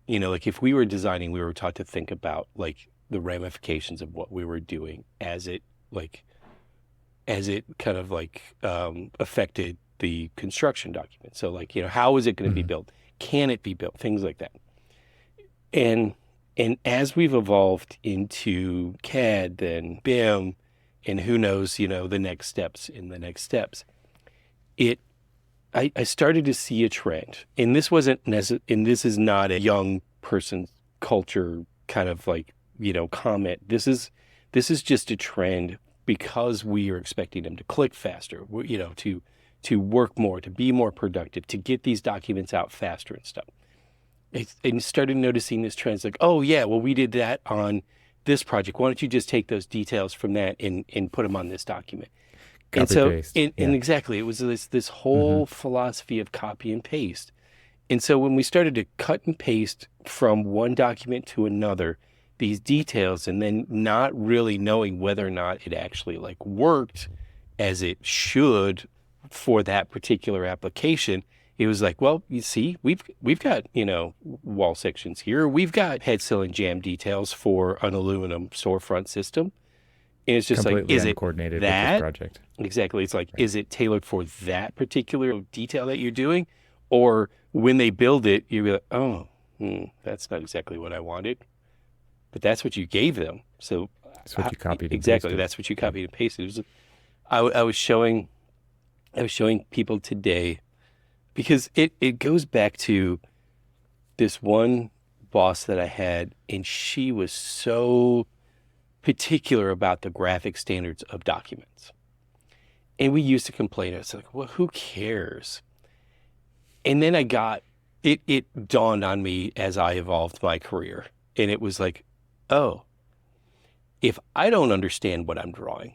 Speaker 1: like if we were designing, we were taught to think about like the ramifications of what we were doing as it kind of like affected the construction document. So like, how is it going to be built? Can it be built? Things like that. And as we've evolved into CAD, then BIM, and who knows, the next steps in the next steps, I started to see a trend, and this wasn't and this is not a young person's culture kind of like, comment. This is just a trend because we are expecting them to click faster, to work more, to be more productive, to get these documents out faster and stuff. And started noticing this trend. It's like, oh yeah, well we did that on this project. Why don't you just take those details from that and put them on this document? And exactly, it was this whole philosophy of copy and paste. And so when we started to cut and paste from one document to another, these details, and then not really knowing whether or not it actually like worked as it should for that particular application, it was like, well, you see, we've got, wall sections here. We've got head sill and jamb details for an aluminum storefront system. And it's just
Speaker 2: completely
Speaker 1: like, is it
Speaker 2: coordinated
Speaker 1: that
Speaker 2: with this project?
Speaker 1: Exactly. It's like, is it tailored for that particular detail that you're doing? Or when they build it, you're like, oh, that's not exactly what I wanted. But that's what you gave them. So
Speaker 2: that's what you copied.
Speaker 1: Exactly. That's what you copied and pasted. I was showing people today, because it goes back to this one boss that I had, and she was so particular about the graphic standards of documents. And we used to complain. It's like, well, who cares? And then it dawned on me as I evolved my career. And it was like, oh, if I don't understand what I'm drawing,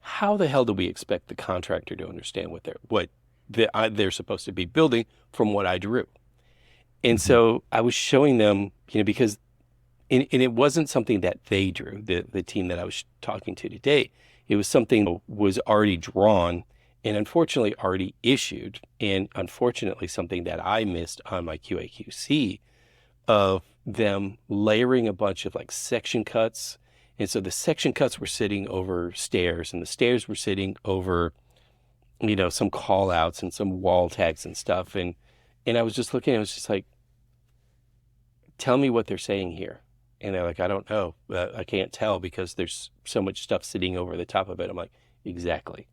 Speaker 1: how the hell do we expect the contractor to understand what they're supposed to be building from what I drew? And so I was showing them, because and it wasn't something that they drew, the team that I was talking to today. It was something that was already drawn and unfortunately already issued, and unfortunately something that I missed on my QA/QC of them layering a bunch of like section cuts. And so the section cuts were sitting over stairs, and the stairs were sitting over, some call outs and some wall tags and stuff. And I was just looking, I was just like, tell me what they're saying here. And they're like, I don't know. I can't tell because there's so much stuff sitting over the top of it. I'm like, exactly.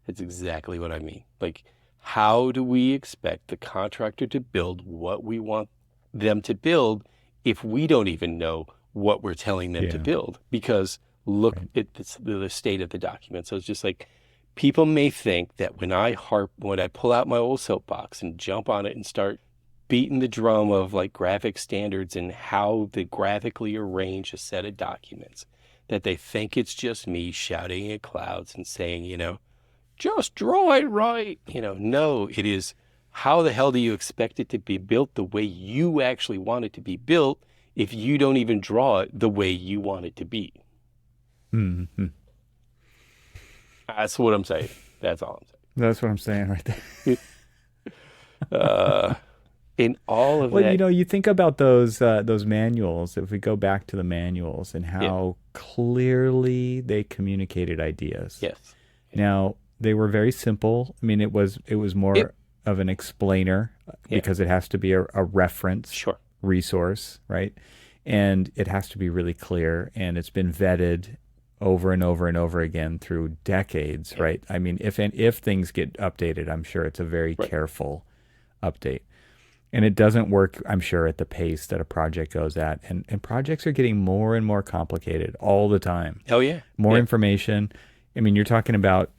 Speaker 1: That's exactly what I mean. Like, how do we expect the contractor to build what we want them to build if we don't even know what we're telling them to build? Because look at the state of the document. So it's just like, people may think that when I pull out my old soapbox and jump on it and start beating the drum of like graphic standards and how to graphically arrange a set of documents, that they think it's just me shouting at clouds and saying, just draw it right. No, it is, how the hell do you expect it to be built the way you actually want it to be built if you don't even draw it the way you want it to be?
Speaker 2: Mm-hmm.
Speaker 1: That's what I'm saying. That's all I'm saying.
Speaker 2: That's what I'm saying right there.
Speaker 1: In all of that.
Speaker 2: Well, you think about those manuals, if we go back to the manuals and how clearly they communicated ideas.
Speaker 1: Yes.
Speaker 2: Now, they were very simple. I mean, it was more of an explainer because it has to be a reference resource, right? And it has to be really clear, and it's been vetted over and over and over again through decades, right? I mean, if things get updated, I'm sure it's a very careful update. And it doesn't work, I'm sure, at the pace that a project goes at. And projects are getting more and more complicated all the time.
Speaker 1: Oh, yeah.
Speaker 2: More information. I mean, you're talking about,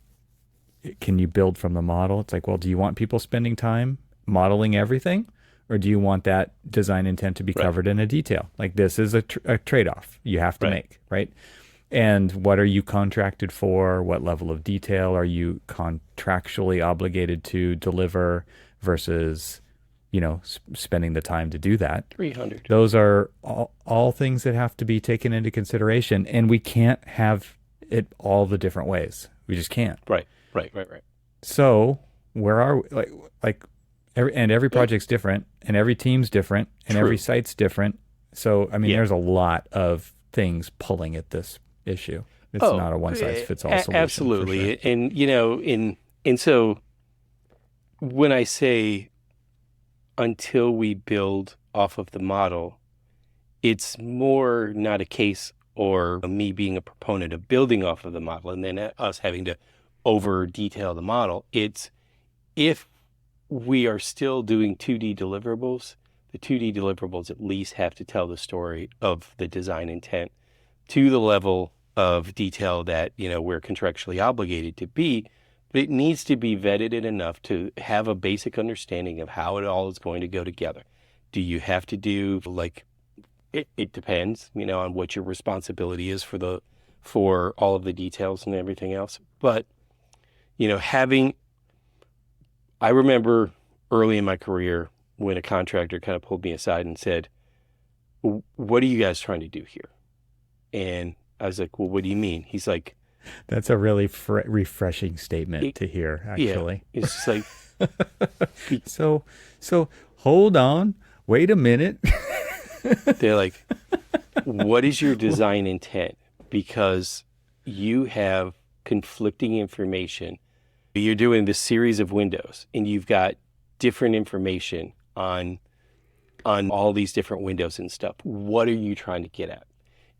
Speaker 2: can you build from the model? It's like, well, do you want people spending time modeling everything? Or do you want that design intent to be covered in a detail? Like, this is a trade-off you have to make, right? And what are you contracted for? What level of detail are you contractually obligated to deliver versus, spending the time to do that?
Speaker 1: 300.
Speaker 2: Those are all things that have to be taken into consideration. And we can't have it all the different ways. We just can't.
Speaker 1: Right.
Speaker 2: So where are we? Every project's different, and every team's different, and every site's different. So, I mean, there's a lot of things pulling at this issue. It's not a one-size-fits-all solution.
Speaker 1: Absolutely. Sure. And so when I say until we build off of the model, it's more not a case or me being a proponent of building off of the model and then us having to over detail the model. It's, if we are still doing 2D deliverables, the 2D deliverables at least have to tell the story of the design intent to the level of detail that, we're contractually obligated to be, but it needs to be vetted in enough to have a basic understanding of how it all is going to go together. Do you have to do, it depends, on what your responsibility is for all of the details and everything else. But, I remember early in my career when a contractor kind of pulled me aside and said, what are you guys trying to do here? And I was like, well, what do you mean? He's like,
Speaker 2: that's a really refreshing statement to hear, actually.
Speaker 1: Yeah, it's just like,
Speaker 2: so hold on, wait a minute.
Speaker 1: They're like, what is your design intent? Because you have conflicting information. You're doing this series of windows and you've got different information on all these different windows and stuff. What are you trying to get at?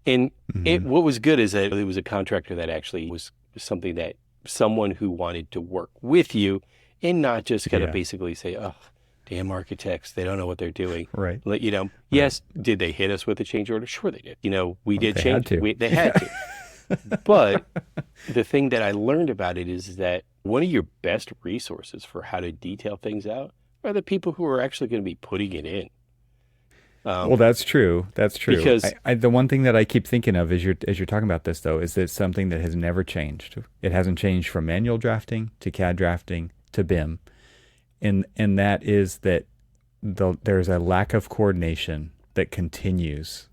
Speaker 1: And what was good is that it was a contractor that actually was something that someone who wanted to work with you and not just kind of basically say, oh, damn architects, they don't know what they're doing.
Speaker 2: Right.
Speaker 1: Yes, did they hit us with a change order? Sure they did. We did
Speaker 2: they
Speaker 1: change. They had to. But the thing that I learned about it is that one of your best resources for how to detail things out are the people who are actually going to be putting it in.
Speaker 2: Well, that's true. That's true.
Speaker 1: Because
Speaker 2: the one thing that I keep thinking of as you're talking about this, though, is that something that has never changed. It hasn't changed from manual drafting to CAD drafting to BIM, and that is that there's a lack of coordination that continues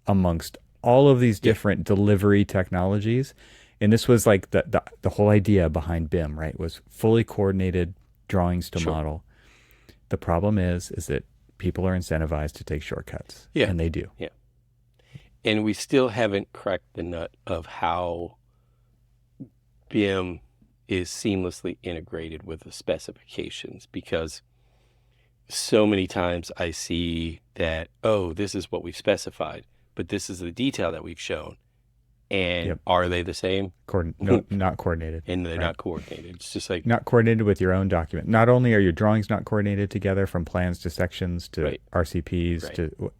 Speaker 2: amongst all of these different delivery technologies. And this was like the whole idea behind BIM, right? Was fully coordinated drawings to model. The problem is that people are incentivized to take shortcuts. Yeah. And they do.
Speaker 1: Yeah. And we still haven't cracked the nut of how BIM is seamlessly integrated with the specifications, because so many times I see that, oh, this is what we specified. but this is the detail that we've shown. And
Speaker 2: Yep.
Speaker 1: are they the same?
Speaker 2: No, not coordinated.
Speaker 1: And they're
Speaker 2: Right.
Speaker 1: not coordinated. It's just like
Speaker 2: Not coordinated with your own document. Not only are your drawings not coordinated together from plans to sections to
Speaker 1: Right.
Speaker 2: RCPs
Speaker 1: Right.
Speaker 2: to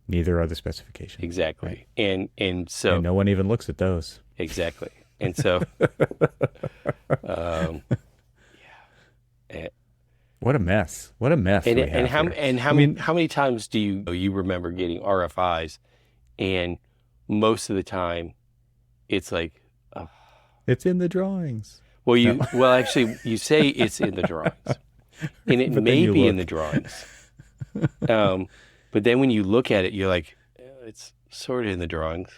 Speaker 2: neither are the specifications.
Speaker 1: exactly.
Speaker 2: Right.
Speaker 1: And so
Speaker 2: And no one even looks at those.
Speaker 1: exactly. And so um yeah.
Speaker 2: What a mess. What a mess. we have here.
Speaker 1: How many times do you remember getting RFIs, and most of the time it's like
Speaker 2: it's in the drawings.
Speaker 1: well actually you say it's in the drawings, and it may be in the drawings, but then when you look at it, you're like, it's sort of in the drawings,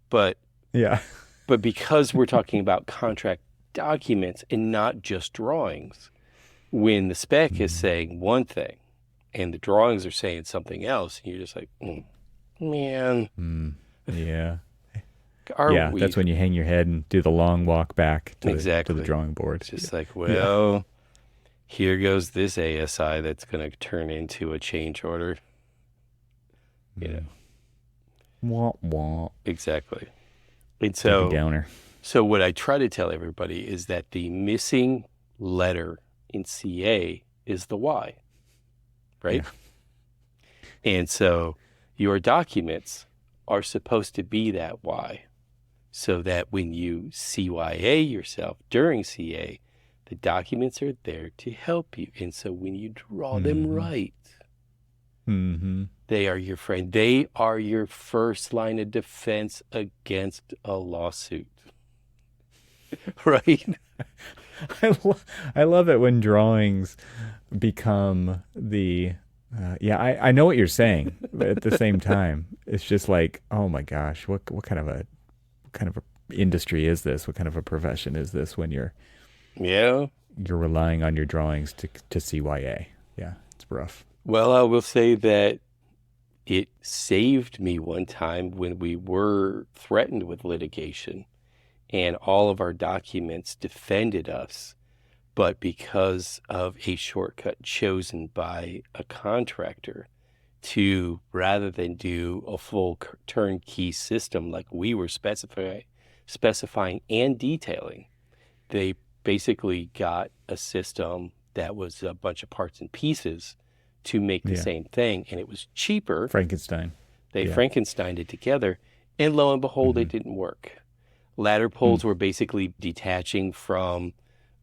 Speaker 1: but
Speaker 2: Yeah.
Speaker 1: but because we're talking about contract documents and not just drawings, when the spec is saying one thing and the drawings are saying something else, you're just like, man,
Speaker 2: Yeah.
Speaker 1: are we?
Speaker 2: That's when you hang your head and do the long walk back to
Speaker 1: Exactly.
Speaker 2: the drawing board.
Speaker 1: It's just like, well, here goes this ASI that's going to turn into a change order. You know,
Speaker 2: Wah, wah.
Speaker 1: exactly. And
Speaker 2: Debbie Downer.
Speaker 1: so what I try to tell everybody is that the missing letter in CA is the Y, right?
Speaker 2: Yeah.
Speaker 1: And so your documents are supposed to be that Y, so that when you CYA yourself during CA, the documents are there to help you. And so when you draw them right, they are your friend. They are your first line of defense against a lawsuit, right?
Speaker 2: I love it when drawings become the I know what you're saying, but at the same time it's just like, oh my gosh, what kind of a industry is this? What kind of a profession is this when you're relying on your drawings to CYA? Yeah, it's rough.
Speaker 1: Well, I will say that it saved me one time when we were threatened with litigation and all of our documents defended us. But because of a shortcut chosen by a contractor to, rather than do a full turnkey system like we were specifying and detailing, they basically got a system that was a bunch of parts and pieces to make the same thing, and it was cheaper.
Speaker 2: Frankenstein.
Speaker 1: They Frankensteined it together, and lo and behold, it didn't work. Ladder poles were basically detaching from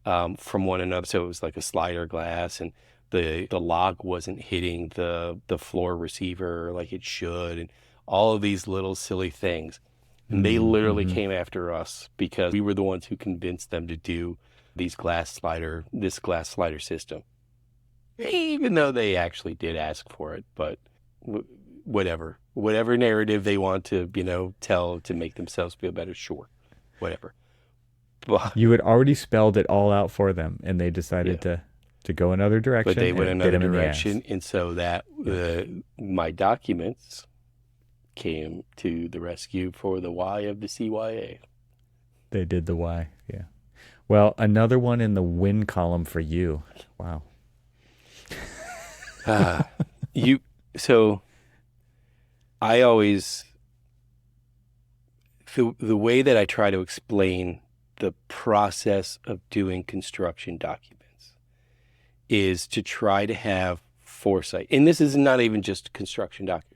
Speaker 1: one another, so it was like a slider glass, and the log wasn't hitting the floor receiver like it should, and all of these little silly things. And they literally came after us because we were the ones who convinced them to do this glass slider system, even though they actually did ask for it. But whatever narrative they want to tell to make themselves feel better, sure, whatever. But
Speaker 2: you had already spelled it all out for them, and they decided to go another direction.
Speaker 1: But they went another direction, and so that my documents came to the rescue for the Y of the CYA.
Speaker 2: They did the Y, yeah. Well, another one in the win column for you. Wow.
Speaker 1: So I always, the way that I try to explain the process of doing construction documents is to try to have foresight. And this is not even just construction documents.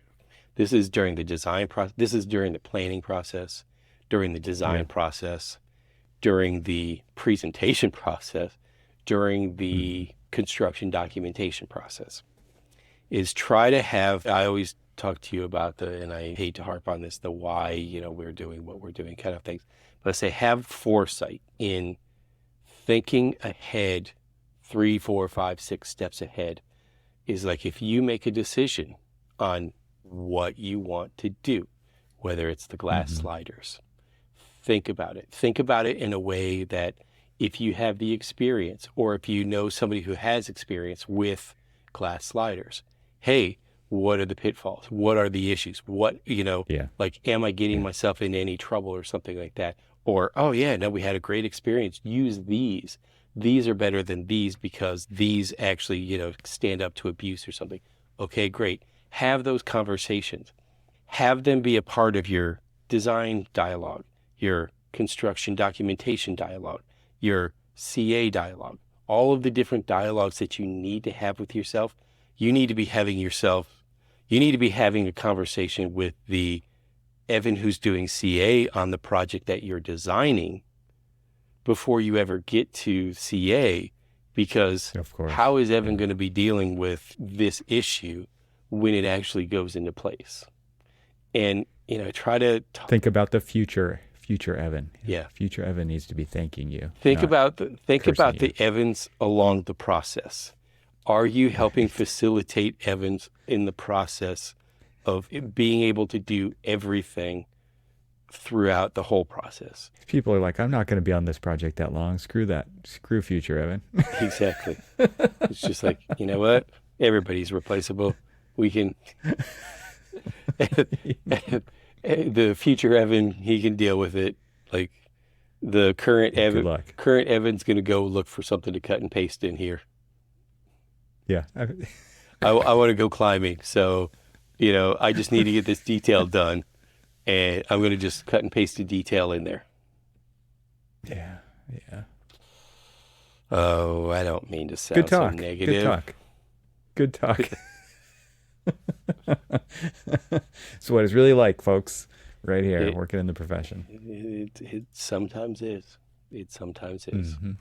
Speaker 1: This is during the design process. This is during the planning process, during the design process, during the presentation process, during the construction documentation process. Is try to have, I always talk to you about and I hate to harp on this, the why, we're doing what we're doing kind of things. But I say have foresight in thinking ahead 3, 4, 5, 6 steps ahead. Is like if you make a decision on what you want to do, whether it's the glass sliders, think about it. Think about it in a way that if you have the experience, or if you know somebody who has experience with glass sliders, hey, what are the pitfalls? What are the issues? What, like, am I getting myself into any trouble or something like that? Or, oh yeah, no, we had a great experience. Use these. These are better than these because these actually, stand up to abuse or something. Okay, great. Have those conversations. have them be a part of your design dialogue, your construction documentation dialogue, your CA dialogue, all of the different dialogues that you need to have with yourself. You need to be having a conversation with the Evan who's doing CA on the project that you're designing before you ever get to CA, because how is Evan going to be dealing with this issue when it actually goes into place? And, try to
Speaker 2: think about the future Evan.
Speaker 1: Yeah.
Speaker 2: Future Evan needs to be thanking you.
Speaker 1: Think about the Evans along the process. Are you helping facilitate Evans in the process of being able to do everything throughout the whole process?
Speaker 2: People are like, I'm not going to be on this project that long. Screw that. Screw future Evan.
Speaker 1: Exactly. It's just like, you know what? Everybody's replaceable. We can... the future Evan, he can deal with it. Like the current Evan's going to go look for something to cut and paste in here.
Speaker 2: Yeah.
Speaker 1: I want to go climbing. So, I just need to get this detail done, and I'm going to just cut and paste a detail in there.
Speaker 2: Yeah. Yeah.
Speaker 1: Oh, I don't mean to sound so negative.
Speaker 2: Good talk. It's what it's really like, folks, right here, working in the profession.
Speaker 1: It sometimes is. It sometimes is.
Speaker 2: Mm-hmm.